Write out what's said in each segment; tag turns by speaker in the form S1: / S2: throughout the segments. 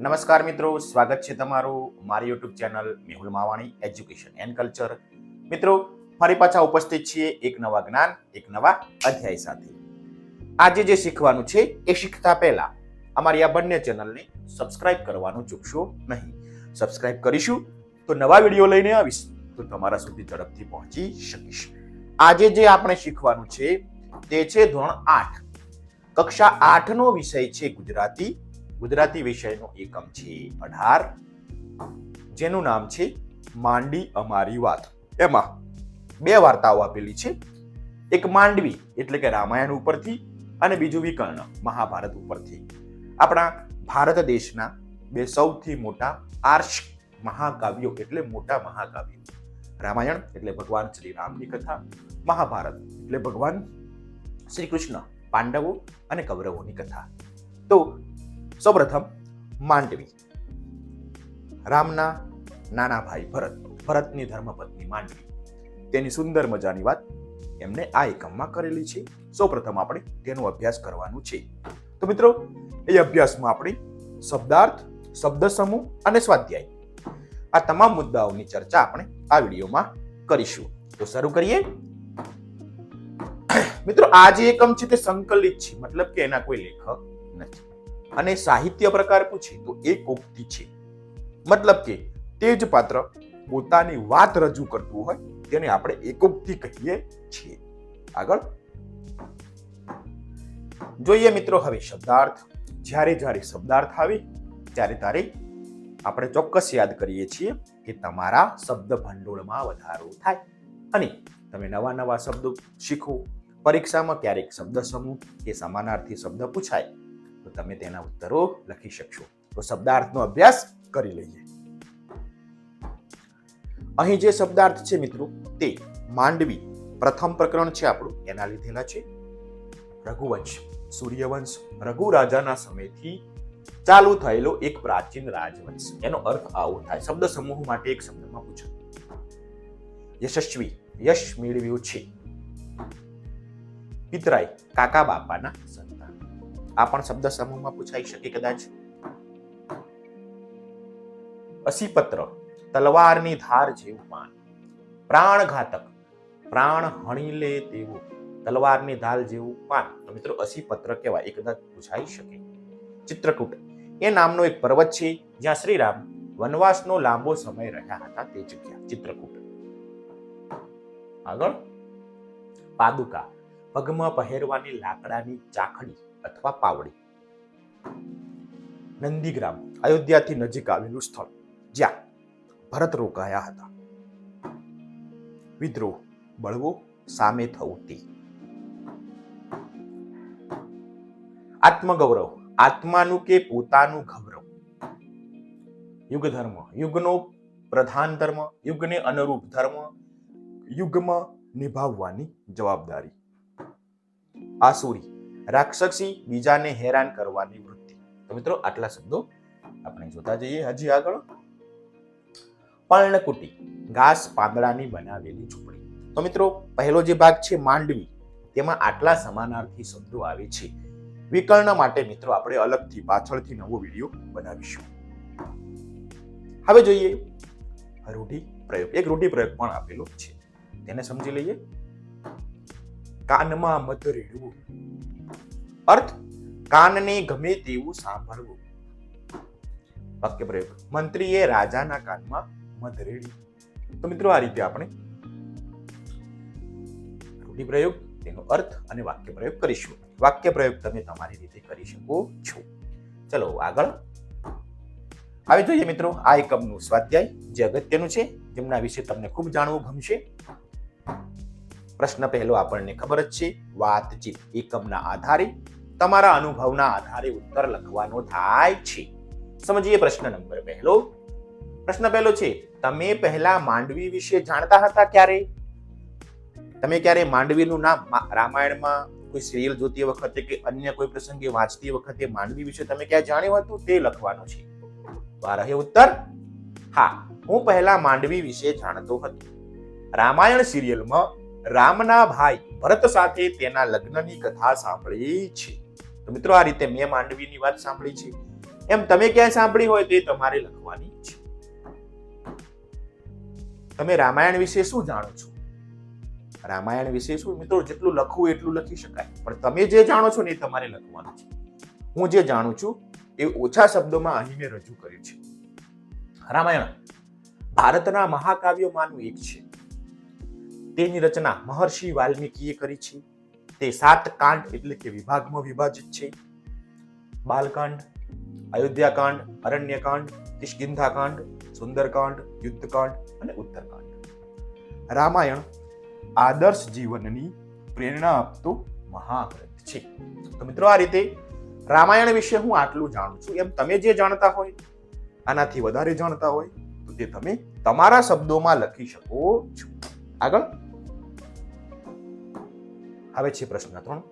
S1: નમસ્કાર મિત્રો, સ્વાગત છે તમારું મારી YouTube channel Mehul Mavani education and culture. મિત્રો, ફરી પાછા ઉપસ્થિત છીએ એક નવા જ્ઞાન, એક નવા અધ્યાય સાથે. આજે જે શીખવાનું છે એ શીખતા પહેલા અમારી આ બંને ચેનલને સબસ્ક્રાઇબ કરવાનું ચૂકશો નહીં. સબસ્ક્રાઇબ કરીશું તો નવા વિડીયો લઈને આવીશ તો તમારા સુધી ઝડપથી પહોંચી શકીશ. આજે જે આપણે શીખવાનું છે તે છે ધોરણ 8 કક્ષા 8 નો વિષય છે ગુજરાતી. ગુજરાતી વિષયનો એકમ છે 18, જેનું નામ છે માંડી અમારી વાત. એમાં બે વાર્તાઓ આપેલી છે. એક માંડવી એટલે કે રામાયણ ઉપરથી અને બીજું વિકર્ણ મહાભારત ઉપરથી. આપણા ભારત દેશના બે સૌથી મોટા આર્ષ મહાકાવ્યો એટલે મોટા મહાકાવ્યો. રામાયણ એટલે ભગવાન શ્રી રામની કથા, મહાભારત એટલે ભગવાન શ્રી કૃષ્ણ, પાંડવો અને કૌરવોની કથા. તો સૌપ્રથમ માંડવી. રામના નાના ભાઈ ભરતની ધર્મપત્ની માંડવી, તેની સુંદર મજાની વાત એમને આ એકમમાં કરેલી છે. સૌપ્રથમ આપણે તેનો અભ્યાસ કરવાનો છે. તો મિત્રો, એ અભ્યાસમાં આપણે શબ્દાર્થ, શબ્દ સમૂહ અને સ્વાધ્યાય આ તમામ મુદ્દાઓની ચર્ચા આપણે આ વિડીયોમાં કરીશું. તો શરૂ કરીએ. મિત્રો, આ જે એકમ છે તે સંકલિત છે, મતલબ કે એના કોઈ લેખક નથી. અને સાહિત્ય પ્રકાર પૂછે તો એકોક્તિ છે, મતલબ કે તે જ પાત્ર પોતાની વાત રજૂ કરતું હોય તેને આપણે એકોક્તિ કહીએ છીએ. આગળ જોઈએ મિત્રો. હવે શબ્દાર્થ. જ્યારે શબ્દાર્થ આવે ત્યારે આપણે ચોક્કસ યાદ કરીએ છીએ કે તમારા શબ્દ ભંડોળમાં વધારો થાય અને તમે નવા શબ્દો શીખો. પરીક્ષામાં ક્યારેક શબ્દ સમૂહ કે સમાનાર્થી શબ્દ પૂછાય તો તમે તેના ઉત્તરો લખી શકશો. તો શબ્દાર્થનો અભ્યાસ કરી લઈએ. અહીં જે શબ્દાર્થ છે મિત્રો તે માંડવી પ્રથમ પ્રકરણ છે આપણું, એના લીધેલા છે. રઘુવંશ, સૂર્યવંશ, રઘુ રાજાના સમયથી ચાલુ થયેલો એક પ્રાચીન રાજવંશ. એનો અર્થ આવો થાય. શબ્દ સમૂહ માટે એક શબ્દમાં પૂછો. યશસ્વી, યશ મેળવ્યું છે. પિતરાઈ, કાકા બાપાના સંતાન. આ પણ શબ્દ સમૂહમાં પૂછાઈ શકે કદાચ. અસીપત્ર, તલવારની ધાર જેવું પાન. પ્રાણઘાતક, પ્રાણ હણી લે તેવું તલવારની ધાર જેવું પાન. તો મિત્રો, અસીપત્ર કહેવાય. એ કદાચ પૂછાઈ શકે. ચિત્રકૂટ એ નામનો એક પર્વત છે જ્યાં શ્રીરામ વનવાસનો લાંબો સમય રહ્યા હતા, તે જગ્યા ચિત્રકૂટ. આગળ પાદુકા, પગમાં પહેરવાની લાકડાની ચાખડી અથવા પાવડી. નંદીગ્રામ, અયોધ્યાથી નજીક આવેલું સ્થળ જ્યાં ભરત રોકાયા હતા. વિદ્રોહ, બળવો સામે થવું તે. આત્મગૌરવ, આત્માનું કે પોતાનું ગૌરવ. યુગ ધર્મ, યુગનો પ્રધાન ધર્મ, યુગને અનુરૂપ ધર્મ, યુગમાં નિભાવવાની જવાબદારી. આસુરી, રાક્ષસી, બીજાને હેરાન કરવાની વૃત્તિ. તો મિત્રો, આટલા શબ્દો આપણે જોતા જઈએ. હજી આગળ પર્ણકુટી, ઘાસ પાંદડાની બનાવેલી ઝૂંપડી. તો મિત્રો, પહેલો જે ભાગ છે માંડવી, તેમાં આટલા સમાનાર્થી શબ્દો આવે છે. વિકર્ણ માટે મિત્રો આપણે અલગથી પાછળથી નવો વિડીયો બનાવીશું. હવે જોઈએ રૂઢિપ્રયોગ. એક રૂઢિપ્રયોગ પણ આપેલો છે, તેને સમજી લઈએ. કાનમાં મધ રેડવું. અર્થ કાનને ગમે તેવું સાંભળવું. વાક્ય પ્રયોગ, મંત્રીએ રાજાના કાનમાં મધ રેડી. તો મિત્રો, આ રીતે આપણે રૂઢિપ્રયોગ, તેનો અર્થ અને વાક્ય પ્રયોગ કરીશું. વાક્ય પ્રયોગ તમે તમારી રીતે કરી શકો છો. ચલો આગળ. હવે જોઈએ મિત્રો આ એકમનું સ્વાધ્યાય, જે અગત્યનું છે, જેમના વિશે તમને ખૂબ જાણવું ગમશે. પ્રશ્ન પહેલો આપણને ખબર જ છે, વાતચીત. એકમના આધારે, તમારા અનુભવના આધારે ઉત્તર લખવાનો થાય છે. સમજીએ પ્રશ્ન નંબર પહેલો. પ્રશ્ન પહેલો છે, તમે પહેલા માંડવી વિશે જાણતા હતા ક્યારે? તમે ક્યારે માંડવીનું નામ રામાયણમાં કોઈ સિરિયલ જોતી વખતે કે અન્ય કોઈ પ્રસંગે વાંચતી વખતે માંડવી વિશે તમે ક્યાં જાણ્યું હતું તે લખવાનું છે. રહે ઉત્તર હા, હું પહેલા માંડવી વિશે જાણતો હતો. રામાયણ સિરિયલમાં રામના ભાઈ ભરત સાથે તેના લગ્નની કથા સાંભળી છે. તો મિત્રો, આ રીતે મેં માંડવીની વાત સાંભળી છે. એમ તમે ક્યાંય સાંભળી હોય તો એ તમારે લખવાની છે. તમે રામાયણ વિશે શું જાણો છો? રામાયણ વિશે શું મિત્રો, જેટલું લખવું એટલું લખી શકાય, પણ તમે જે જાણો છો ને એ તમારે લખવાનું છે. હું જે જાણું છું એ ઓછા શબ્દોમાં અહીં મેં રજૂ કર્યું છે. રામાયણ ભારતના મહાકાવ્યોમાંનું એક છે. તેની રચના મહર્ષિ વાલ્મીકીએ કરી છે. તે 7 કાંડ એટલે કે વિભાગમાં વિભાજિત છે. બાલકાંડ, અયોધ્યાકાંડ, અરણ્યકાંડ, કિષ્કિંધાકાંડ, સુંદરકાંડ, યુદ્ધકાંડ અને ઉત્તરકાંડ. રામાયણ આદર્શ જીવનની પ્રેરણા આપતો મહાગ્રંથ છે. તો મિત્રો, આ રીતે રામાયણ વિશે હું આટલું જાણું છું. એમ તમે જે જાણતા હોય, આનાથી વધારે જાણતા હોય તો તે તમે તમારા શબ્દોમાં લખી શકો છો. આગળ હવે છે પ્રશ્ન 3.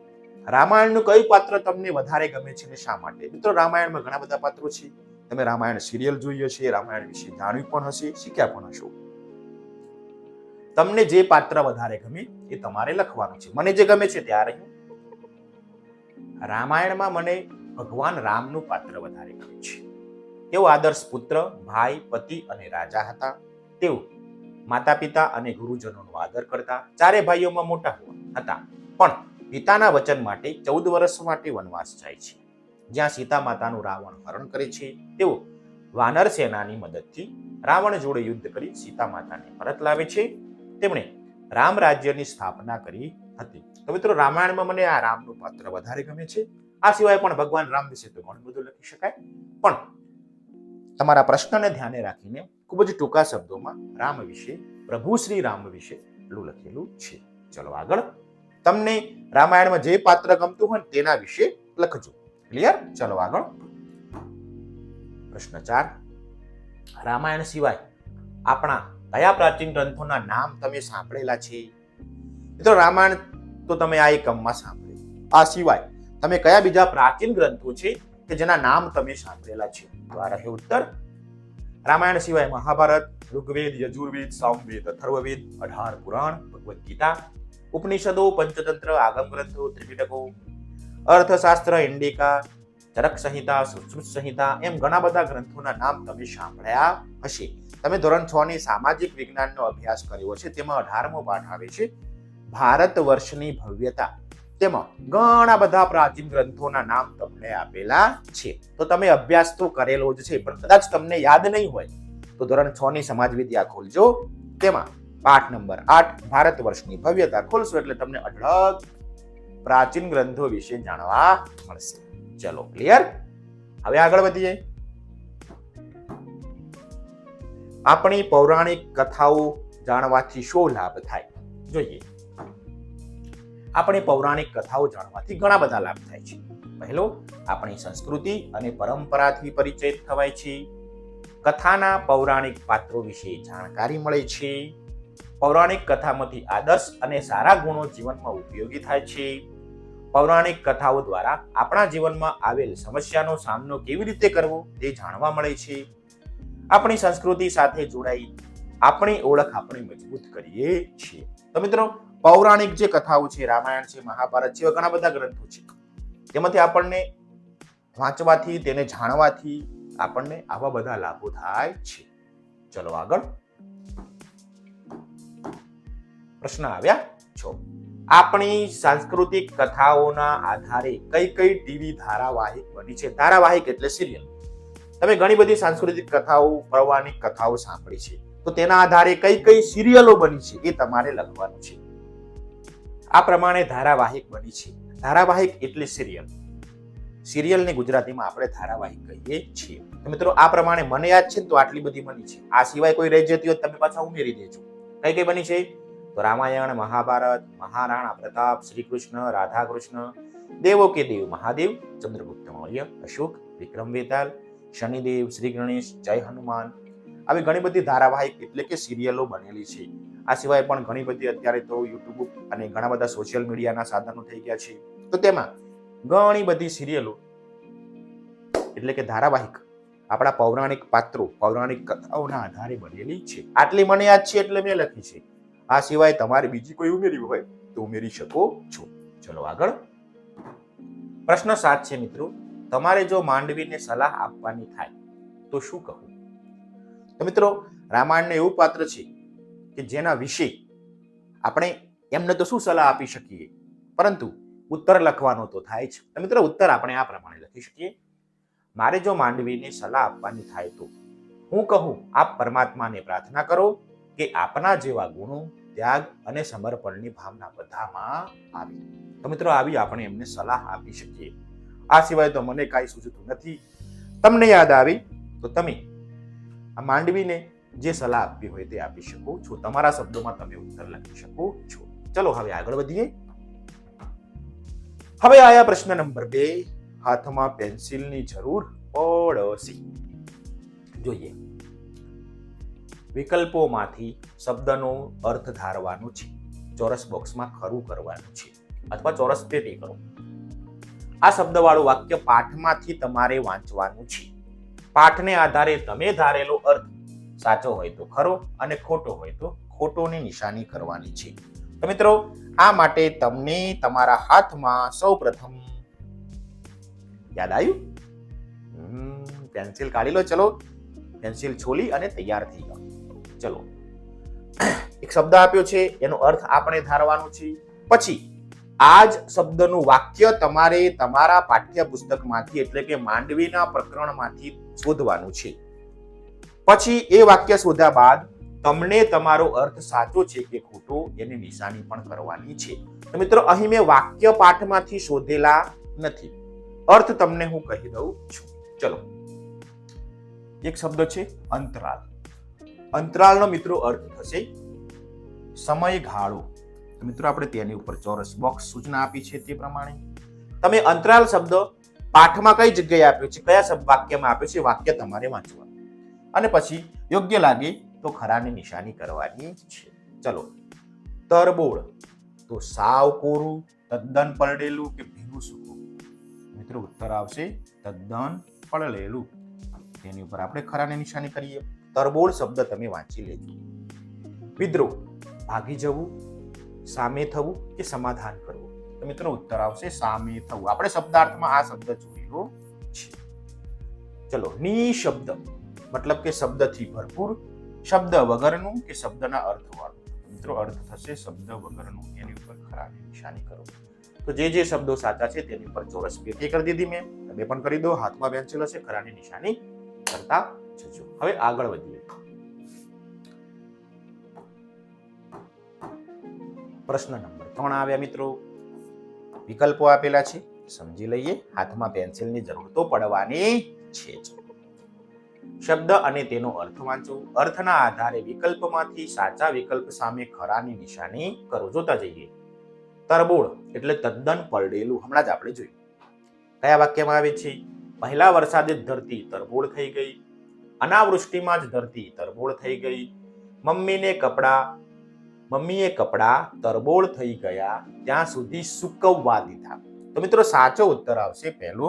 S1: રામાયણનું કયું પાત્ર તમને વધારે ગમે છે અને શા માટે? મિત્રો, રામાયણમાં ઘણા બધા પાત્રો છે. તમે રામાયણ સિરિયલ જોઈ હશે, રામાયણ વિશે જાણ્યું પણ હશે, શીખ્યા પણ હશો. તમને જે પાત્ર વધારે ગમે એ તમારે લખવાનું છે. મને જે ગમે છે ત્યારે રામાયણમાં મને ભગવાન રામનું પાત્ર વધારે ગમે છે. તેઓ આદર્શ પુત્ર, ભાઈ, પતિ અને રાજા હતા. તેઓ માતા પિતા અને ગુરુજનોનો આદર કરતા. 4 ભાઈઓમાં મોટા હતા, પણ પિતાના વચન માટે 14 વર્ષ માટે વનવાસ જાય છે, જ્યાં સીતા માતાનું રાવણ હરણ કરે છે. તેઓ વાનર સેનાની મદદથી રાવણ જોડે યુદ્ધ કરી સીતા માતાને પરત લાવે છે. તેમણે રામ રાજ્યની સ્થાપના કરી હતી. તો મિત્રો, રામાયણમાં મને આ રામનું પાત્ર વધારે ગમે છે. આ સિવાય પણ ભગવાન રામ વિશે તો ઘણું બધું લખી શકાય, પણ તમારા પ્રશ્નને ધ્યાને રાખીને ખૂબ જ ટૂંકા શબ્દોમાં રામ વિશે, પ્રભુ શ્રી રામ વિશે એટલું લખેલું છે. ચલો આગળ. તમને રામાયણમાં જે પાત્ર ગમતું હોય તેના વિશે લખજો. ક્લિયર? ચલો આગળ. પ્રશ્ન 4. રામાયણ સિવાય આપણા કયા પ્રાચીન ગ્રંથોના નામ તમે સાંભળેલા છે? મિત્રો, રામાયણ તો તમે આ એકમમાં સાંભળ્યું. આ સિવાય તમે કયા બીજા પ્રાચીન ગ્રંથો છે કે જેના નામ તમે સાંભળેલા છે? તો આ રહ્યો ઉત્તર. રામાયણ સિવાય મહાભારત, ઋગ્વેદ, યજુર્વેદ, સામવેદ, અથર્વવેદ, 18 પુરાણ, ભગવદ્ ગીતા, ઉપનિષદો, પંચતંત્ર, આગમ ગ્રંથો, ત્રિપિટકો, અર્થશાસ્ત્ર, ઇન્ડિકા, ચરક સંહિતા, સુશ્રુત સંહિતા, એમ ઘણા બધા ગ્રંથોના નામ તમે સાંભળ્યા હશે. તમે ધોરણ 6 ની સામાજિક વિજ્ઞાનનો અભ્યાસ કર્યો છે. તેમાં 18મો પાઠ આવે છે ભારત વર્ષની ભવ્યતા. તેમાં ઘણા બધા પ્રાચીન ગ્રંથોના નામ તમને આપેલા છે. તો તમે અભ્યાસ તો કરેલો જ છે, પણ કદાચ તમને યાદ નહીં હોય તો ધોરણ 6 ની સમાજ વિદ્યા ખોલજો. તેમાં પાઠ નંબર 8 ભારત વર્ષની ભવ્યતા ખોલશો એટલે તમને અઢળક પ્રાચીન ગ્રંથો વિશે જાણવા મળશે. ચલો, ક્લિયર? હવે આગળ વધીએ. આપણી પૌરાણિક કથાઓ જાણવાથી શો લાભ થાય? જોઈએ. આપણી પૌરાણિક કથાઓ જાણવાથી ઘણા બધા લાભ થાય છે. પહેલો, આપણી સંસ્કૃતિ અને પરંપરાથી પરિચિત થવાય છે. કથાના પૌરાણિક પાત્રો વિશે જાણકારી મળે છે. પૌરાણિક કથામાંથી આદર્શ અને સારા ગુણો જીવનમાં ઉપયોગી થાય છે. પૌરાણિક કથાઓ દ્વારા આપણા જીવનમાં આવેલ સમસ્યાનો સામનો કેવી રીતે કરવો તે જાણવા મળે છે. આપણી સંસ્કૃતિ સાથે જોડાઈ આપણી ઓળખ આપણે મજબૂત કરીએ છીએ. તો મિત્રો, પૌરાણિક જે કથાઓ છે, રામાયણ છે, મહાભારત છે, ઘણા બધા ગ્રંથો છે, તેમાંથી આપણને વાંચવાથી, તેને જાણવાથી આપણને આવા બધા લાભો થાય છે. ચલો આગળ. પ્રશ્ન આવ્યા 6. આપણી સાંસ્કૃતિક કથાઓના આધારે કઈ કઈ ટીવી ધારાવાહિક બની છે? ધારાવાહિક એટલે સિરિયલ. તમે ઘણી બધી સાંસ્કૃતિક કથાઓ, પૌરાણિક કથાઓ સાંભળી છે, તો તેના આધારે કઈ કઈ સિરિયલો બની છે એ તમારે લખવાનું છે. આ પ્રમાણે ધારાવાહિક બની છે. ધારાવાહિક એટલે સિરિયલ. સિરિયલને ગુજરાતીમાં આપણે ધારાવાહિક કહીએ છીએ. તો મિત્રો, આ પ્રમાણે મને યાદ છે તો આટલી બધી બની છે. આ સિવાય કોઈ રહી જતી હોય તમે પાછા ઉમેરી દેજો. કઈ કઈ બની છે? તો રામાયણ, મહાભારત, મહારાણા પ્રતાપ, શ્રી કૃષ્ણ, રાધા કૃષ્ણ, દેવો કે દેવ મહાદેવ, ચંદ્રગુપ્ત મૌર્ય, અશોક, વિક્રમ વેતાલ, શનિદેવ, શ્રી ગણેશ, જય હનુમાન, આવી ઘણી બધી ધારાવાહિક એટલે કે સિરિયલો બનેલી છે. આ સિવાય પણ ઘણી બધી અત્યારે તો યુટ્યુબ અને ઘણા બધા સોશિયલ મીડિયાના સાધનો થઈ ગયા છે, તો તેમાં ઘણી બધી સિરિયલો એટલે કે ધારાવાહિક આપણા પૌરાણિક પાત્રો, પૌરાણિક કથાઓના આધારે બનેલી છે. આટલી મને યાદ છે એટલે મેં લખી છે. આ સિવાય તમારે બીજી કોઈ ઉમેરવી હોય તો ઉમેરી શકો છો. ચલો આગળ. પ્રશ્ન 7 છે મિત્રો. તમારે જો માંડવીને સલાહ આપવાની થાય તો શું કહું? તો મિત્રો, રામાયણનું એવું પાત્ર છે કે જેના વિશે આપણે એમને તો શું સલાહ આપી શકીએ, પરંતુ ઉત્તર લખવાનો તો થાય જ. તો મિત્રો, ઉત્તર આપણે આ પ્રમાણે લખી શકીએ: મારે જો માંડવીને સલાહ આપવાની થાય તો હું કહું, આપ પરમાત્માને પ્રાર્થના કરો કે આપના જેવા ગુણો, ત્યાગ અને સમર્પણની ભાવના બધામાં આવે. તો મિત્રો, આવી આપણે એમને સલાહ આપી શકીએ. આ સિવાય તો મને કાંઈ સૂચતું નથી. તમને યાદ આવી તો તમે આ માંડવીને જે સલાહ આપવી હોય તે આપી શકો છો. તમારા શબ્દોમાં તમે ઉત્તર લખી શકો છો. ચલો હવે આગળ વધીએ. હવે આયા પ્રશ્ન નંબર 2. હાથમાં પેન્સિલની જરૂર પડશે. જોઈએ, વિકલ્પોમાંથી શબ્દનો અર્થ ધારવાનો છે. ચોરસ બોક્સમાં ખરું કરવાનું છે અથવા ચોરસ પેટી કરો. આ શબ્દવાળું વાક્ય પાઠમાંથી તમારે વાંચવાનું છે. પાઠને આધારે તમે ધારેલો અર્થ સાચો હોય તો ખરો અને ખોટો હોય તો ખોટોની નિશાની કરવાની છે. તો મિત્રો, આ માટે તમને તમારા હાથમાં સૌપ્રથમ યાદ આવ્યું? પેન્સિલ કાઢી લો. ચલો, પેન્સિલ છોલી અને તૈયાર થઈ જાઓ. ચલો, એક શબ્દ આપ્યો છે, એનો અર્થ આપણે ધારવાનો છે. પછી આ જ શબ્દનું વાક્ય તમારે તમારા પાઠ્યપુસ્તકમાંથી એટલે કે માંડવીના પ્રકરણમાંથી શોધવાનું છે. પછી એ વાક્ય શોધ્યા બાદ તમને તમારો અર્થ સાચો છે કે ખોટો એની નિશાની પણ કરવાની છે. તો મિત્રો, અહીં મેં વાક્ય પાઠમાંથી શોધેલા નથી, અર્થ તમને હું કહી દઉં છું. ચલો, એક શબ્દ છે અંતરાલ. અંતરાલનો મિત્રો અર્થ થશે સમયગાળો. તો મિત્રો, આપણે તેની ઉપર ચોરસ બોક્સ સૂચના આપી છે તે પ્રમાણે તમે અંતરાલ શબ્દ પાઠમાં કઈ જગ્યાએ આપ્યો છે, કયા શબ્દ વાક્યમાં આપ્યો છે, વાક્ય તમારે વાંચવાનું અને પછી યોગ્ય લાગે તો ખરાની નિશાની કરવાની છે. ચલો, તરબોળ તો સાવ કોરું, તદ્દન પલળેલું કે ભીનું સૂકું? મિત્રો, ઉત્તર આવશે તદ્દન પલળેલું. તેની ઉપર આપણે ખરાની નિશાની કરીએ. તરબોળ શબ્દ તમે વાંચી લેજો. વિદ્રોહ, ભાગી જવું, સામે થવું કે સમાધાન કરવું? તો મિત્રો, ઉત્તર આવશે સામે થવું. આપણે શબ્દાર્થમાં આ શબ્દ જોયેલો છે. ચલો, નિશબ્દ મતલબ કે શબ્દથી ભરપૂર, શબ્દ વગરનું કે શબ્દના અર્થવાળું? મિત્રો, અર્થ થશે શબ્દ વગરનું. એની ઉપર ખરાની નિશાની કરો. તો જે શબ્દો સાચા છે તેની ઉપર ચોરસ પેટી કરી દીધી મેં. તમે પણ કરી દો. હાથમાં પેન્સિલ હશે, ખરાની નિશાની કરતા જજો. હવે આગળ વધીએ. પ્રશ્ન નંબર 3 આવ્યા મિત્રો. વિકલ્પો આપેલા છે, સમજી લઈએ. હાથમાં પેન્સિલની જરૂર તો પડવાની છે જ. શબ્દ અને તેનો અર્થ વાંચો. અર્થના આધારે વિકલ્પમાંથી સાચા વિકલ્પ સામે ખરાની નિશાની કરો. જોતા જઈએ. તરબોળ એટલે તદ્દન પલળેલું. હમણાં જ આપણે જોયું. કયા વાક્યમાં આવે છે? પહેલા વરસાદે જ ધરતી તરબોળ થઈ ગઈ. અનાવૃષ્ટિમાં જ ધરતી તરબોળ થઈ ગઈ. મમ્મીએ કપડા તરબોળ થઈ ગયા ત્યાં સુધી સૂકવવા દીધા. તો મિત્રો, સાચો ઉત્તર આવશે પહેલો.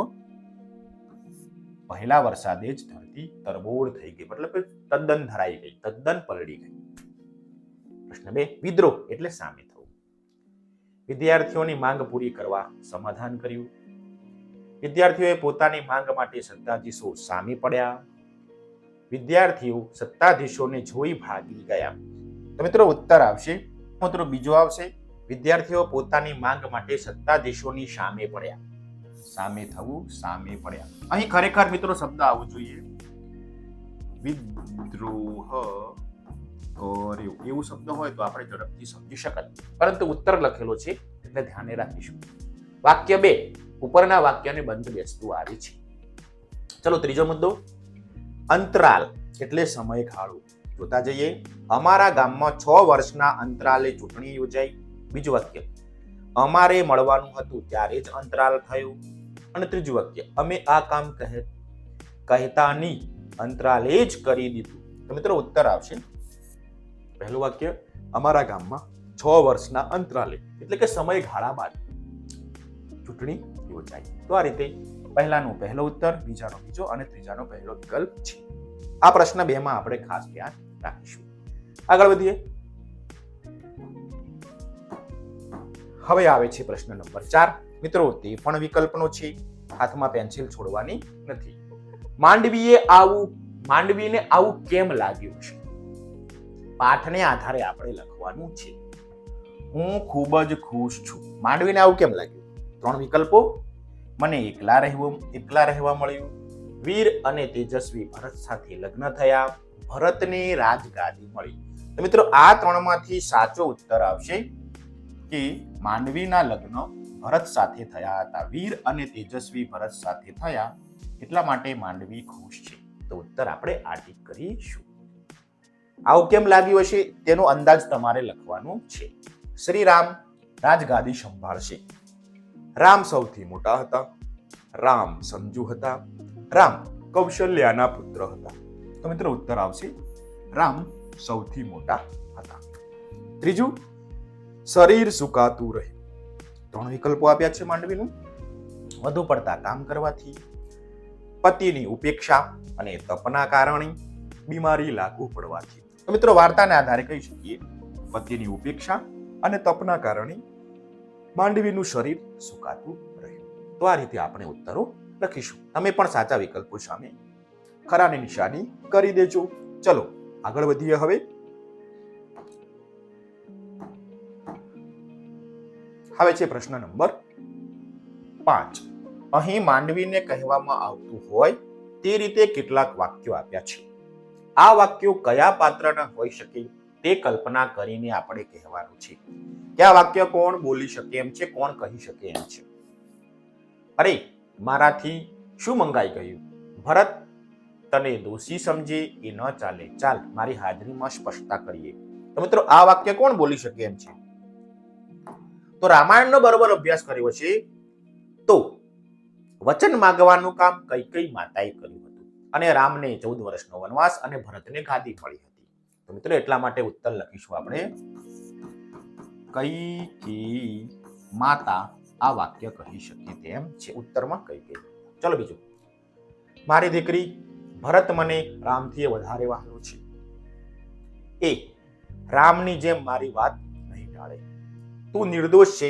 S1: પહેલા વરસાદે જ ધરતી તરબોળ થઈ ગઈ મતલબ કે તદ્દન ધરાઈ ગઈ, તદ્દન પલળી ગઈ. પ્રશ્ન 2. વિદ્રોહ એટલે સામે થવું. વિદ્યાર્થીઓની માંગ પૂરી કરવા સમાધાન કર્યું. વિદ્યાર્થીઓએ પોતાની માંગ માટે સત્તાધીશો સામે પડ્યા. વિદ્યાર્થીઓ સત્તાધીશોને જોઈ ભાગી ગયા. તો મિત્રો, ઉત્તર આવશે મિત્રો બીજો આવશે. વિદ્યાર્થીઓ પોતાની માંગ માટે સત્તાધીશોની સામે પડ્યા. સામે થવું, સામે પડ્યા. અહીં ખરેખર મિત્રો શબ્દ આવવો જોઈએ વિદ્રોહ કર્યો. એવું શબ્દ હોય તો આપણે ઝડપથી સમજી શકત, પરંતુ ઉત્તર લખેલો છે એટલે ધ્યાને રાખીશું. વાક્ય 2 ઉપરના વાક્યને બંધ બેસતું આવે છે. ચલો, ત્રીજો મુદ્દો. અંતરાલ એટલે સમયગાળો. જોતા જઈએ. અમારા ગામમાં 6 વર્ષના અંતરાલે ચૂંટણી યોજાઈ. બીજું વાક્ય. અમારે મળવાનું હતું ત્યારે જ અંતરાલ થયું. અને ત્રીજું વાક્ય. અમે આ કામ કહેતાની અંતરાલે જ કરી દીધું. તો મિત્રો, ઉત્તર આવશે પહેલું વાક્ય. અમારા ગામમાં 6 વર્ષના અંતરાલે એટલે કે સમયગાળા બાદ ચૂંટણી યોજાઈ. તો આ રીતે પહેલાનો પહેલો ઉત્તર, બીજાનો બીજો અને ત્રીજાનો પહેલો વિકલ્પ છે. આ પ્રશ્ન 2 માં આપણે ખાસ ધ્યાન રાખીશું. આગળ વધીએ. હવે આવે છે પ્રશ્ન નંબર 4. મિત્રો, તે પણ વિકલ્પનો છે. હાથમાં પેન્સિલ છોડવાની નથી. માંડવીને આવું કેમ લાગ્યું છે? પાઠને આધારે આપણે લખવાનું છે. હું ખૂબ જ ખુશ છું. માંડવીને આવું કેમ લાગ્યું? 3 વિકલ્પો. મને એકલા રહેવા મળ્યું, વીર અને તેજસ્વી ભરત સાથે લગ્ન થયા, ભરતને રાજગાદી મળી. તો મિત્રો આ 3 માંથી સાચો ઉત્તર આવશે કે માંડવીના લગ્ન ભરત સાથે થયા હતા. વીર અને તેજસ્વી ભરત સાથે થયા એટલા માટે માંડવી ખુશ છે. તો ઉત્તર આપણે આ ટીક કરીશું. આવું કેમ લાગ્યું હશે તેનો અંદાજ તમારે લખવાનો છે. શ્રી રામ રાજગાદી સંભાળશે. રામ સૌથી મોટા હતા. રામ સંજુ હતા. રામ કૌશલ્યાના પુત્ર હતા. તો મિત્રો ઉત્તર આવશે રામ સૌથી મોટા હતા. ત્રીજું, શરીર સુકાતું રહે. 3 વિકલ્પો આપ્યા છે માંડવીનું. વધુ પડતા કામ કરવાથી, પતિની ઉપેક્ષા અને તપના કારણે, બીમારી લાગુ પડવાથી. તો મિત્રો વાર્તાના આધારે કહી શકીએ પતિની ઉપેક્ષા અને તપના કારણે માંડવીનું શરીર સુકાતું રહ્યું. તો આ રીતે આપણે ઉત્તરો લખીશું. તમે પણ સાચા વિકલ્પો સામે ખરાની નિશાની કરી દેજો. ચલો આગળ વધીએ. હવે છે પ્રશ્ન નંબર 5. અહીં માંડવીને કહેવામાં આવતું હોય તે રીતે કેટલાક વાક્યો આપ્યા છે. આ વાક્યો કયા પાત્રના હોઈ શકે તે કલ્પના કરીને આપણે કહેવાનું છે. કે આ વાક્ય કોણ બોલી શકે એમ છે, કોણ કહી શકે એમ છે. અરે મારાથી શું મંગાઈ ગયું? ભરત તને દોષી સમજે એ ન ચાલે, ચાલ મારી હાજરીમાં સ્પષ્ટતા કરીએ. તો મિત્રો આ વાક્ય કોણ બોલી શકે એમ છે? તો રામાયણનો બરોબર અભ્યાસ કર્યો છે તો વચન માંગવાનું કામ કૈકેયી માતાએ કર્યું હતું અને રામને 14 વર્ષનો વનવાસ અને ભરતને ગાદી મળી હતી. તો મિત્રો એટલા માટે ઉત્તર લખીશું આપણે કૈકેયી માતા આ વાક્ય કહી શકે તેમ છે. ઉત્તરમાં કૈકેયી. ચલો બીજું, મારી દીકરી ભરત મને રામથી વધારે વહાલો છે. એ રામની જેમ મારી વાત નહીં ટાળે. તું નિર્દોષ છે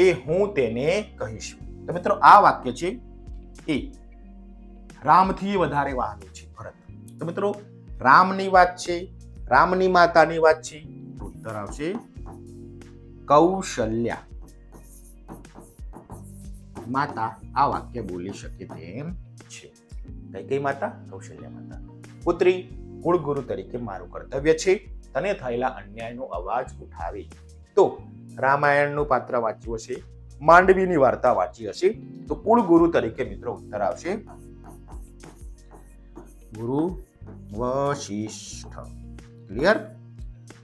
S1: એ હું તેને કહીશ. તો મિત્રો આ વાક્ય છે એ રામથી વધારે વહાલો છે ભરત. તો મિત્રો રામની વાત છે, રામની માતાની વાત છે. તો ઉત્તર આવશે કૌશલ્યા માતા આ વાક્ય બોલી શકે તેમ છે. કઈ માતા? કૌશલ્યા માતા. પુત્રી, કુળગુરુ તરીકે મારું કર્તવ્ય છે તને થયેલા અન્યાયનો અવાજ ઉઠાવી. તો રામાયણનું પાત્ર વાંચ્યું હશે, માંડવીની વાર્તા વાંચી હશે, તો કુળગુરુ તરીકે મિત્રો ઉત્તર આવશે ગુરુ વશિષ્ઠ. ક્લિયર?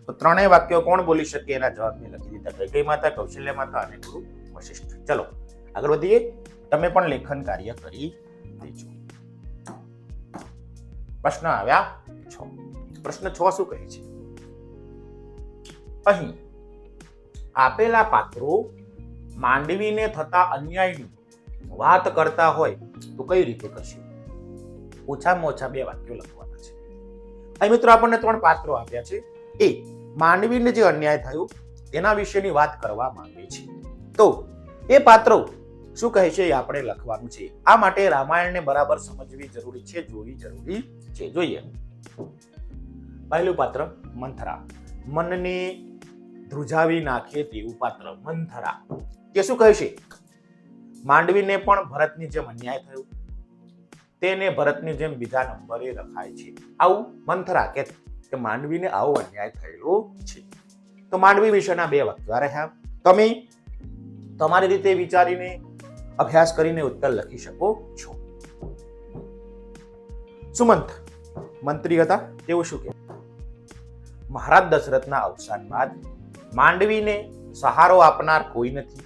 S1: તો 3 વાક્યો કોણ બોલી શકે એના જવાબ મેં લખી દીધા. કૈકેયી માતા, કૌશલ્યા માતા અને ગુરુ વશિષ્ઠ. ચલો આગળ વધીએ. તમે પણ લેખન કાર્ય કરી દેજો. પ્રશ્ન આવ્યા 6. પ્રશ્ન 6 શું કહે છે? અહીં આપેલા પાત્રો માંડવીને થતા અન્યાયની વાત કરતા હોય તો કઈ રીતે કરશે? ઓછામાં ઓછા 2 વાક્યો લખવાના છે. અહીં મિત્રો આપણને 3 પાત્રો આપ્યા છે. એ માંડવીને જે અન્યાય થયો તેના વિશેની વાત કરવા માંગે છે. તો એ પાત્રો શું કહે છે એ આપણે લખવાનું છે. આ માટે રામાયણને બરાબર સમજવી જરૂરી છે, જોવી જરૂરી છે. જોઈએ. પહેલું પાત્ર મંથરા, મનને ધ્રુજાવી નાખે તેવું પાત્ર મંથરા. કે શું કહે છે? માંડવીને પણ ભરતની જેમ અન્યાય થયો, તેને ભરતની જેમ બીજા નંબરે રખાય છે. આવું મંથરા કે માંડવીને આવો અન્યાય થયેલો છે. તો માંડવી વિશેના 2 વાક્યો રહ્યા. તમે તમારી રીતે વિચારીને અભ્યાસ કરીને ઉત્તર લખી શકો છો. સુમંત મંત્રી હતા, તેઓ શું કહે? મહારાજ દશરથના અવસાન બાદ માંડવીને સહારો આપનાર કોઈ નથી,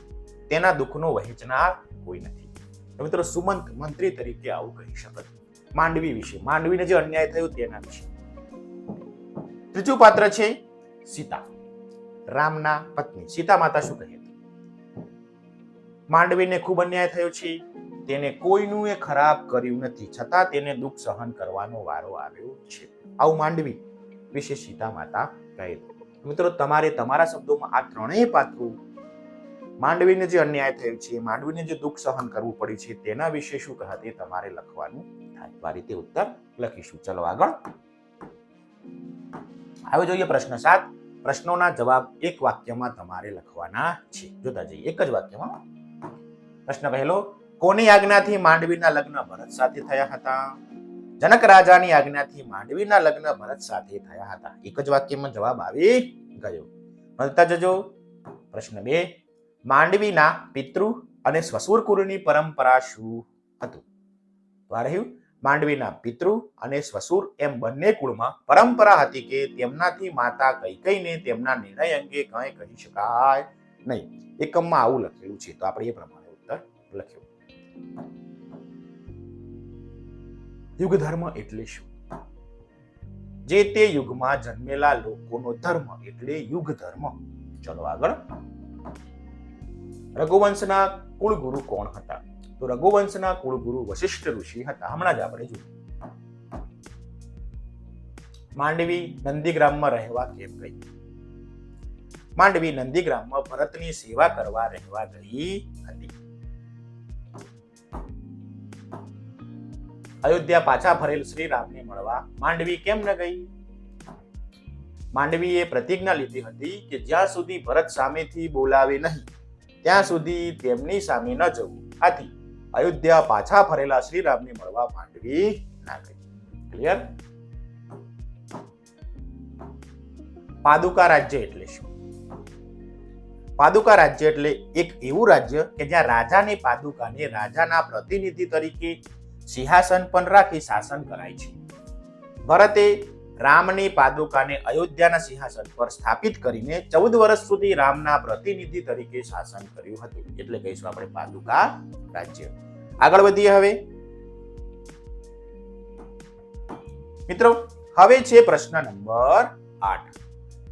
S1: તેના દુઃખનો વહેંચનાર કોઈ નથી. તો મિત્રો સુમંત મંત્રી તરીકે આવું કહી શકે માંડવી વિશે, માંડવીને જે અન્યાય થયો તેના વિશે. ત્રીજું પાત્ર છે સીતા, રામના પત્ની. સીતા માતા શું કહે? માંડવીને ખૂબ અન્યાય થયો છે, તેને કોઈનું એ ખરાબ કર્યું નથી, છતાં તેને દુઃખ સહન કરવાનો વારો આવ્યો છે. આવું માંડવી વિશે સીતા માતા કહે. મિત્રો તમારે તમારા શબ્દોમાં આ 3 પાત્રો માંડવીને જે અન્યાય થયો છે, માંડવીને જે દુઃખ સહન કરવું પડ્યું છે તેના વિશે શું કહે તે તમારે લખવાનું થાય. આ રીતે ઉત્તર લખીશું. ચલો આગળ. હવે જોઈએ પ્રશ્ન 7. પ્રશ્નોના જવાબ એક વાક્યમાં તમારે લખવાના છે. જોતા જઈએ એક જ વાક્યમાં. પ્રશ્ન પહેલો, કોની આજ્ઞાથી માંડવીના લગ્ન ભરત સાથે થયા હતા? જનક રાજાની આજ્ઞાથી માંડવીના લગ્ન ભરત સાથે થયા હતા. એક જ વાક્યમાં જવાબ આવી ગયો. મળતા જજો. પ્રશ્ન 2, માંડવીના પિતૃ અને શ્વશુર કુળની પરંપરા શું હતું? તો આ રહ્યું. માંડવીના પિતૃ અને શ્વશુર એમ બંને કુળમાં પરંપરા હતી કે તેમનાથી માતા કૈકેયીને તેમના નિર્ણય અંગે કંઈ કહી શકાય નહીં. એકમમાં આવું લખેલું છે, તો આપણે એ પ્રમાણે ઉત્તર લખ્યો. યુગ ધર્મ એટલે શું? જે તે યુગમાં જન્મેલા લોકોનો ધર્મ એટલે યુગ ધર્મ. ચલો આગળ. રઘુવંશના કુળગુરુ કોણ હતા? તો રઘુવંશના કુળગુરુ વશિષ્ઠ ઋષિ હતા. હમણાં જ આપણે જોયું. માંડવી નંદીગ્રામમાં રહેવા કેમ ગઈ? માંડવી નંદીગ્રામમાં ભરતની સેવા કરવા રહેવા ગઈ હતી. અયોધ્યા પાછા ફરેલ શ્રી રામને મળવા માંડવી કેમ ન ગઈ? માંડવીએ પ્રતિજ્ઞા લીધી હતી કે જ્યાં સુધી ભરત સામેથી બોલાવે નહીં ત્યાં સુધી તેમની સામે ન જવું. આથી અયોધ્યા પાછા ફરેલા શ્રી રામને મળવા માંડવી ના ગઈ. ક્લિયર? પાદુકા રાજ્ય એટલે શું? પાદુકા રાજ્ય એટલે એક એવું રાજ્ય કે જ્યાં રાજાની પાદુકાને રાજાના પ્રતિનિધિ તરીકે સિંહાસન પર રાખી શાસન કરાય છે. ભરતે રામની પાદુકાને અયોધ્યાના સિંહાસન પર સ્થાપિત કરીને 14 વર્ષ સુધી રામના પ્રતિનિધિ તરીકે શાસન કર્યું હતું. એટલે કહીશું આપણે પાદુકા રાજ્ય. આગળ વધીએ હવે. મિત્રો, હવે છે પ્રશ્ન નંબર 8,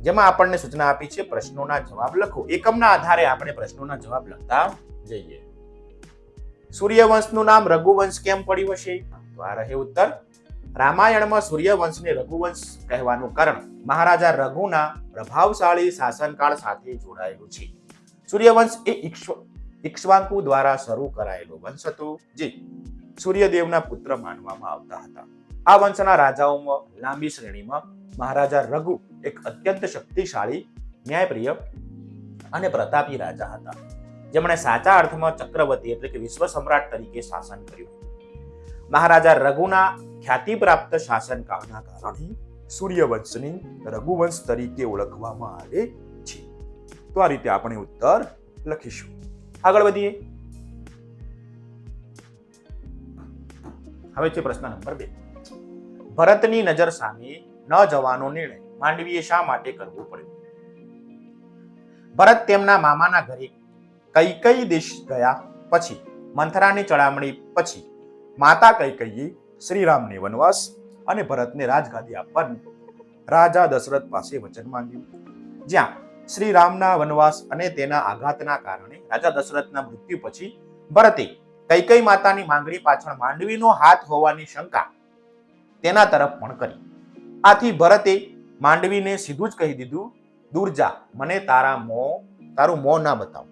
S1: જેમાં આપણને સૂચના આપી છે પ્રશ્નોના જવાબ લખો. એકમના આધારે આપણે પ્રશ્નોના જવાબ લખતા જઈએ. સૂર્યવંશનું નામ રઘુવંશ કેમ પડ્યું હશે? તો આ રહે ઉત્તર. રામાયણમાં સૂર્યવંશને રઘુવંશ કહેવાનું કારણ મહારાજા રઘુના પ્રભાવશાળી શાસનકાળ સાથે જોડાયેલું છે. સૂર્યવંશ એ ઇક્ષ્વાકુ દ્વારા શરૂ કરાયેલો વંશ હતો, જે સૂર્યદેવના પુત્ર માનવામાં આવતા હતા. આ વંશના રાજાઓમાં લાંબી શ્રેણીમાં મહારાજા રઘુ એક અત્યંત શક્તિશાળી, ન્યાયપ્રિય અને પ્રતાપી રાજા હતા, જેમણે સાચા અર્થમાં ચક્રવર્તી એટલે કે વિશ્વ સમ્રાટ તરીકે શાસન કર્યું. મહારાજા રઘુના ખ્યાતિ પ્રાપ્ત શાસનકાળના કારણે સૂર્યવંશને રઘુવંશ તરીકે ઓળખવામાં આવે છે. તો આ રીતે આપણે ઉત્તર લખીશું. આગળ વધીએ. હવે છે પ્રશ્ન નંબર 2. ભરતની નજર સામે ન જવાનો નિર્ણય માંડવીએ શા માટે કરવો પડ્યો? ભરત તેમના મામાના ઘરે કૈકેયી દેશ ગયા પછી મંથરાની ચડામણી પછી માતા કૈકેયી શ્રીરામને વનવાસ અને ભરતને રાજગાદી આપવાનું રાજા દશરથ પાસે વચન માંગ્યું. જ્યાં શ્રીરામના વનવાસ અને તેના આઘાતના કારણે રાજા દશરથના મૃત્યુ પછી ભરતે કૈકેયી માતાની માંગણી પાછળ માંડવીનો હાથ હોવાની શંકા તેના તરફ પણ કરી. આથી ભરતે માંડવીને સીધું જ કહી દીધું, દૂર જા, મને તારું મોં ના બતાવ.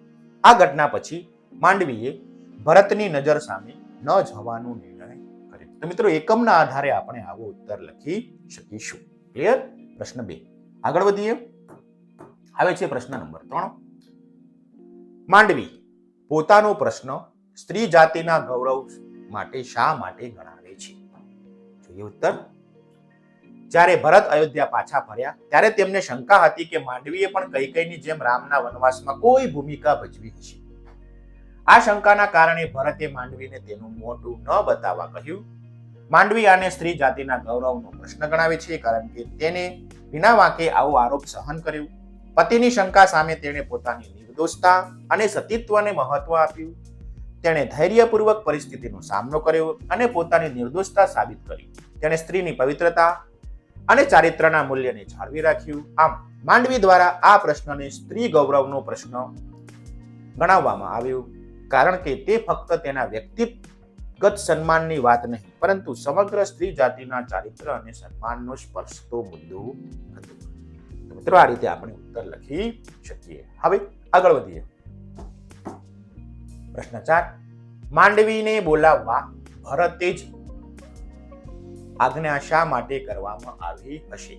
S1: આ ઘટના પછી માંડવીએ ભરતની નજર સામે ન જવાનો નિર્ણય કર્યો. તો મિત્રો, એકમના આધારે આપણે આવો ઉત્તર લખી શકીશું. ક્લિયર? પ્રશ્ન 2. આગળ વધીએ. હવે છે પ્રશ્ન નંબર 3. માંડવી પોતાનો પ્રશ્ન સ્ત્રી જાતિના ગૌરવ માટે શા માટે ગણાવે છે? જોઈએ ઉત્તર. જ્યારે ભરત અયોધ્યા પાછા ફર્યા ત્યારે તેમને શંકા હતી કે માંડવીએ પણ કૈકેયીની જેમ રામના વનવાસમાં કોઈ ભૂમિકા ભજવી હશે. આ શંકાના કારણે ભરતે માંડવીને તેનું મોઢું ન બતાવવા કહ્યું. માંડવી આને સ્ત્રી જાતિના ગૌરવનો પ્રશ્ન ગણાવે છે, કારણ કે તેને વિના વાંકે આવો આરોપ સહન કર્યો. પતિની શંકા સામે તેણે પોતાની નિર્દોષતા અને સતીત્વને મહત્વ આપ્યું. તેણે ધૈર્યપૂર્વક પરિસ્થિતિનો સામનો કર્યો અને પોતાની નિર્દોષતા સાબિત કરી. તેણે સ્ત્રીની પવિત્રતા અને ચારિત્રના મૂલ્યને જાળવી રાખ્યું. આમ માંડવી દ્વારા આ પ્રશ્નને સ્ત્રી ગૌરવનો પ્રશ્ન ગણાવવામાં આવ્યો, કારણ કે તે ફક્ત તેના વ્યક્તિગત સન્માનની વાત નહીં, પરંતુ સમગ્ર સ્ત્રી જાતિના ચારિત્ર અને સન્માનનો સ્પર્શતો મુદ્દો હતો. મિત્રો, આ રીતે આપણે ઉત્તર લખી શકીએ. હવે આગળ વધીએ. પ્રશ્ન 4, માંડવીને બોલાવવા ભરતે જ આજ્ઞા શા માટે કરવામાં આવી હશે?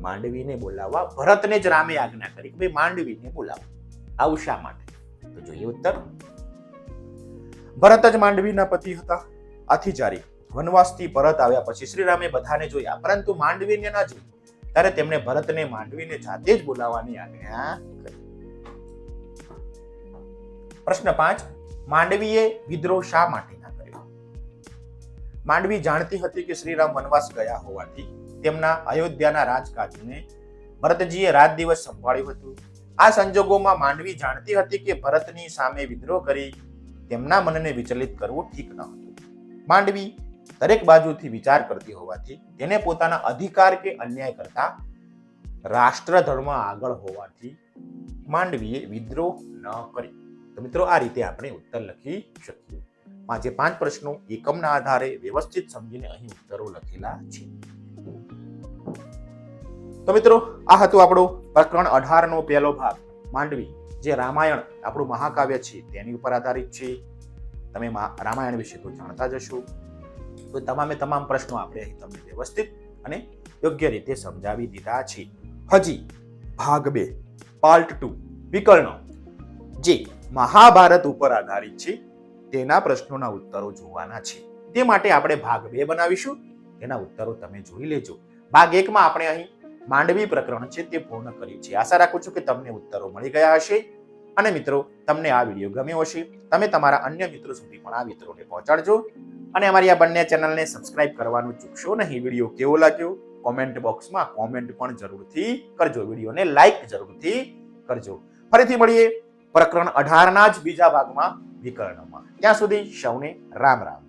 S1: માંડવીને બોલાવવા ભરતને જ રામે આજ્ઞા કરી કે ભાઈ માંડવીને બોલાવો, આવું શા માટે? તો જોઈએ ઉત્તર. ભરત જ માંડવીના પતિ હતા. આથી જ્યારે વનવાસથી પરત આવ્યા પછી શ્રી રામે બધાને જોયા, પરંતુ માંડવીને ન જોઈ, ત્યારે તેમણે ભરતને માંડવીને જાતે જ બોલાવવાની આજ્ઞા કરી. પ્રશ્ન 5, માંડવીએ વિદ્રોહ શા માટે ના કર્યો? માંડવી જાણતી હતી કે શ્રીરામ વનવાસ ગયા હોવાથી તેમના અયોધ્યાના રાજકાજને ભરતજીએ રાત દિવસ સંભાળ્યું હતું. આ સંજોગોમાં માંડવી જાણતી હતી કે ભરતની સામે વિદ્રોહ કરી તેમના મનને વિચલિત કરવું ઠીક ન હતું. માંડવી દરેક બાજુથી વિચાર કરતી હોવાથી તેને પોતાના અધિકાર કે અન્યાય કરતા રાષ્ટ્રધર્મમાં આગળ હોવાથી માંડવીએ વિદ્રોહ ન કર્યો. તો મિત્રો આ રીતે આપણે ઉત્તર લખી શકીએ. જે 5 પ્રશ્નો એકમના આધારે વ્યવસ્થિત સમજીને અહીં ઉત્તરો લખેલા છે. તો મિત્રો આ હતું આપણું પ્રકરણ 18 નો પહેલો ભાગ, માંડવી, જે રામાયણ આપણું મહાકાવ્ય છે તેની ઉપર આધારિત છે. તમે રામાયણ વિશે તો જાણતા જ હશો. તો તમામ પ્રશ્નો આપણે અહીં તમને વ્યવસ્થિત અને યોગ્ય રીતે સમજાવી દીધા છે. હજી ભાગ 2 પાર્ટ 2 વિકર્ણ, જે મહાભારત ઉપર આધારિત છે, તેના પ્રશ્નોના ઉત્તરો જોવાના છે. તે માટે આપણે ભાગ 2 બનાવીશું. તેના ઉત્તરો તમે જોઈ લેજો. ભાગ 1 માં આપણે અહીં માંડવી પ્રકરણ છે તે પૂર્ણ કર્યું છે. આશા રાખું છું કે તમને ઉત્તરો મળી ગયા હશે. અને મિત્રો તમને આ વિડીયો ગમ્યો હશે. તમે તમારા અન્ય મિત્રો સુધી પણ આ મિત્રોને પહોંચાડજો. અને અમારી આ બંને ચેનલને સબસ્ક્રાઇબ કરવાનું ચૂકશો નહીં. વિડીયો કેવો લાગ્યો કોમેન્ટ બોક્સમાં કોમેન્ટ પણ જરૂરથી કરજો. વિડીયોને લાઈક જરૂરથી કરજો. ફરીથી મળીએ પ્રકરણ 18 ના જ બીજા ભાગમાં વિકર્ણમાં. ત્યાં સુધી સૌને રામ રામ.